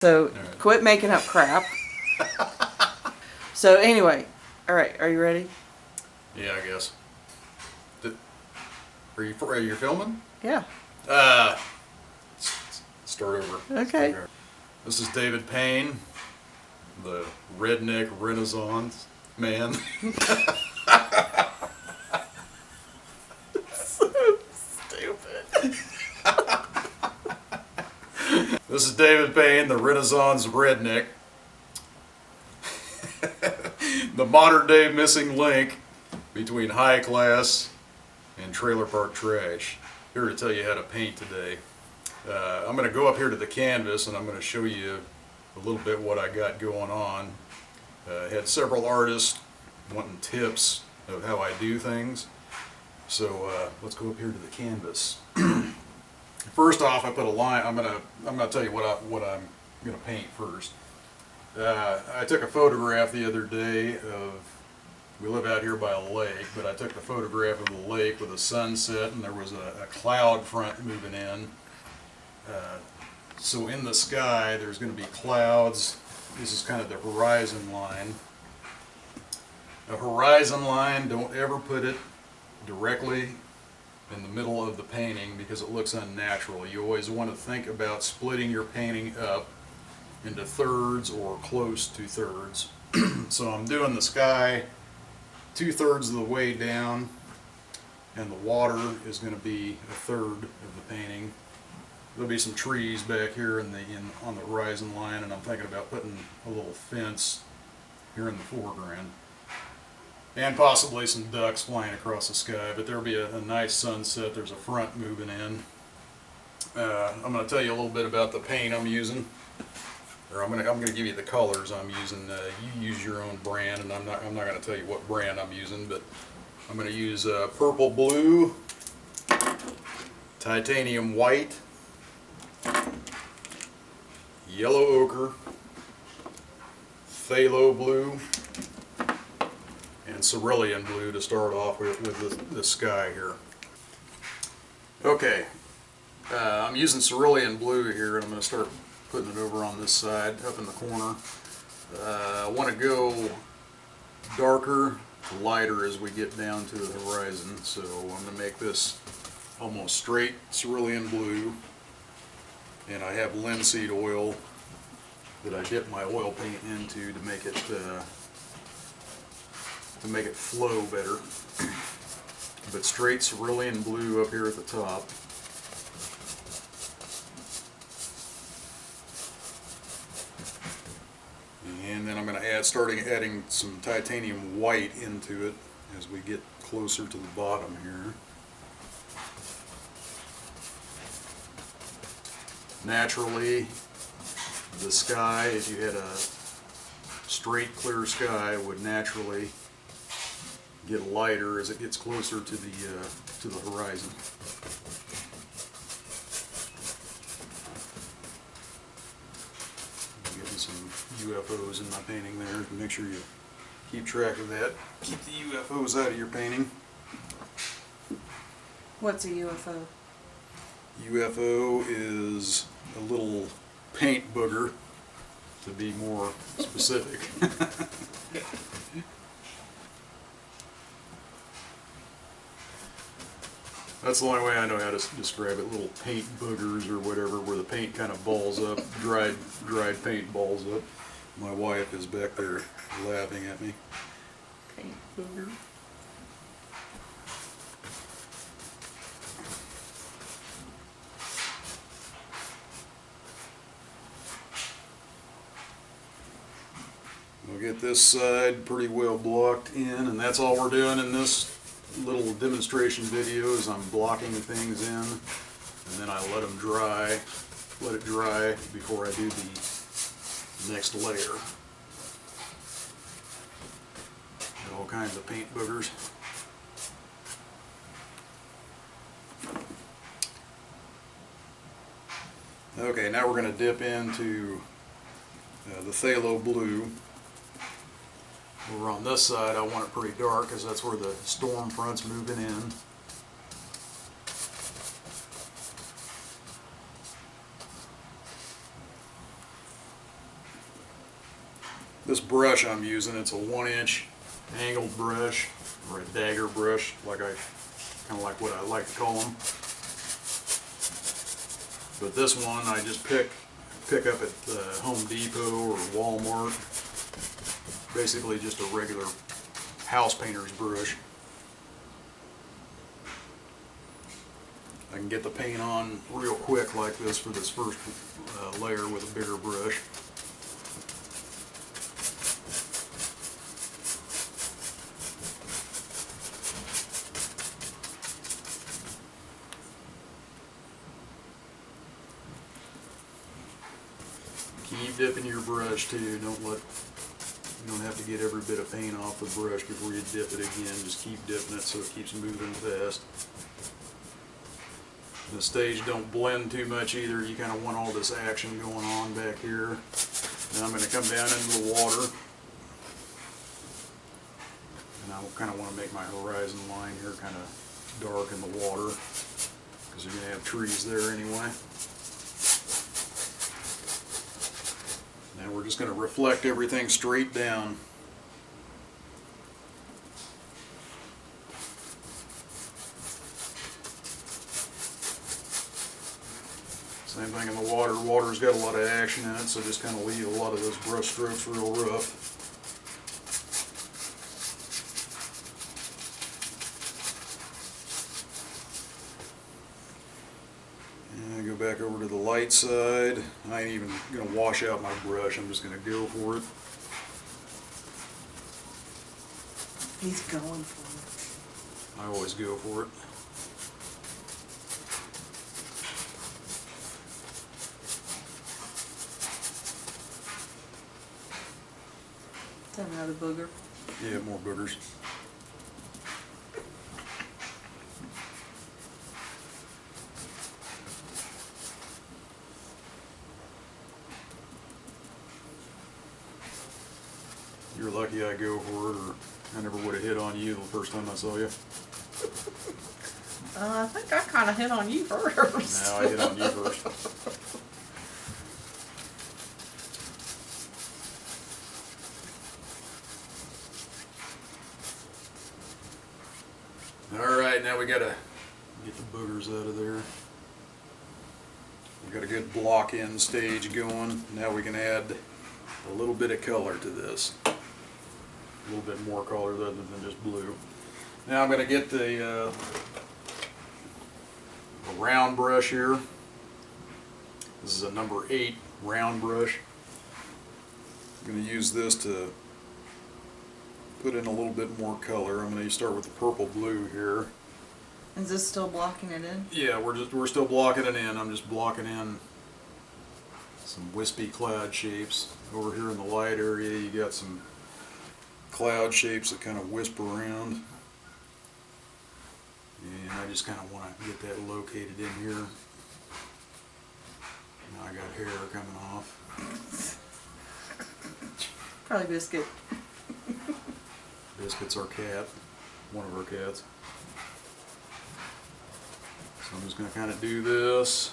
So right. quit making up crap. So anyway, all right, are you ready? Yeah, I guess. Are you filming? Yeah. Start over. Okay. This is David Payne, the redneck Renaissance man. Stupid. This is David Payne, the Renaissance redneck. The modern day missing link between high class and trailer park trash. Here to tell you how to paint today. I'm going to go up here to the canvas and I'm going to show you a little bit what I got going on. I had several artists wanting tips of how I do things. So let's go up here to the canvas. First off, I put a line. I'm gonna tell you what I'm gonna paint first. I took a photograph the other day of. We live out here by a lake, but I took the photograph of the lake with a sunset, and there was a cloud front moving in. So in the sky, there's going to be clouds. This is kind of the horizon line. A horizon line, don't ever put it directly in the middle of the painting because it looks unnatural. You always want to think about splitting your painting up into thirds or close to thirds. So I'm doing the sky 2/3 of the way down, and the water is going to be 1/3 of the painting. There'll be some trees back here on the horizon line, and I'm thinking about putting a little fence here in the foreground. And possibly some ducks flying across the sky, but there'll be a nice sunset. There's a front moving in. I'm going to tell you a little bit about the paint I'm using, or I'm going to give you the colors I'm using. You use your own brand, and I'm not going to tell you what brand I'm using, but I'm going to use purple blue, titanium white, yellow ochre, phthalo blue, and cerulean blue to start off with the sky here. Okay, I'm using cerulean blue here, and I'm going to start putting it over on this side, up in the corner. I want to go darker to lighter as we get down to the horizon, so I'm going to make this almost straight cerulean blue, and I have linseed oil that I dip my oil paint into to make it flow better. But straight cerulean blue up here at the top. And then I'm going to start adding some titanium white into it as we get closer to the bottom here. Naturally, the sky, if you had a straight clear sky, would naturally get lighter as it gets closer to the horizon. I'm getting some UFOs in my painting there. Make sure you keep track of that. Keep the UFOs out of your painting. What's a UFO? UFO is a little paint booger, to be more specific. That's the only way I know how to describe it. Little paint boogers or whatever, where the paint kind of balls up, dried paint balls up. My wife is back there laughing at me. Paint booger. We'll get this side pretty well blocked in, and that's all we're doing in this little demonstration video is I'm blocking things in, and then I let it dry before I do the next layer. Got all kinds of paint boogers. Okay, now we're going to dip into the phthalo blue. Over on this side, I want it pretty dark because that's where the storm front's moving in. this brush I'm using, it's a 1-inch angled brush, or a dagger brush, like kind of like what I like to call them. But this one I just pick up at Home Depot or Walmart. Basically just a regular house painter's brush. I can get the paint on real quick like this for this first layer with a bigger brush. Keep dipping your brush too. You don't have to get every bit of paint off the brush before you dip it again. Just keep dipping it so it keeps moving fast. The stage don't blend too much either. You kind of want all this action going on back here. Now I'm going to come down into the water. And I kind of want to make my horizon line here kind of dark in the water, because you're going to have trees there anyway. Now we're just going to reflect everything straight down. Same thing in the water. Water's got a lot of action in it, so just kind of leave a lot of those brush strokes real rough. And go back over to the light side. I ain't even going to wash out my brush. I'm just going to go for it. He's going for I always go for it. it. Is that another booger? Yeah, more boogers. You're lucky I go for it, or I never would have hit on you the first time I saw you. I think I kind of hit on you first. Now I hit on you first. Alright, now we gotta get the boogers out of there. We got a good block in stage going. Now we can add a little bit of color to this. A little bit more color other than just blue. Now I'm going to get the round brush here. This is a number 8 round brush. I'm going to use this to put in a little bit more color. I'm going to start with the purple blue here. Is this still blocking it in? Yeah, we're still blocking it in. I'm just blocking in some wispy cloud shapes. Over here in the light area you got some cloud shapes that kind of wisp around. And I just kind of want to get that located in here. Now I got hair coming off. Probably Biscuit. Biscuit's our cat, one of our cats. So I'm just going to kind of do this.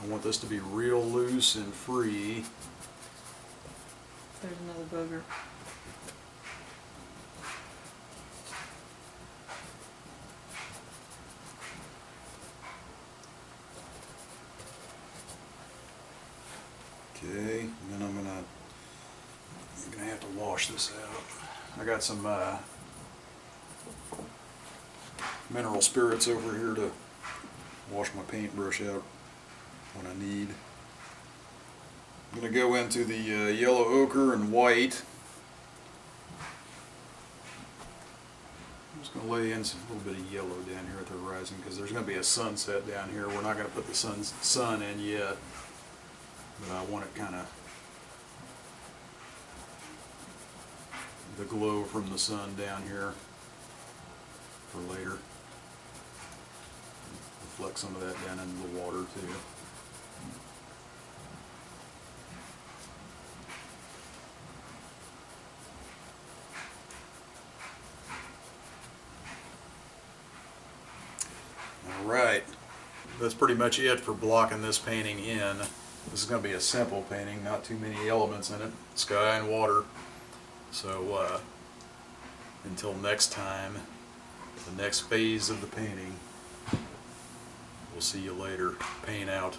I want this to be real loose and free. There's another booger. Okay, and then I'm gonna have to wash this out. I got some mineral spirits over here to wash my paintbrush out when I need. I'm gonna go into the yellow ochre and white. I'm just gonna lay in a little bit of yellow down here at the horizon because there's gonna be a sunset down here. We're not gonna put the sun in yet. But I want it kind of, the glow from the sun down here for later. Reflect some of that down into the water too. All right, that's pretty much it for blocking this painting in. This is gonna be a simple painting, not too many elements in it, sky and water. So, until next time, the next phase of the painting, we'll see you later. Paint out.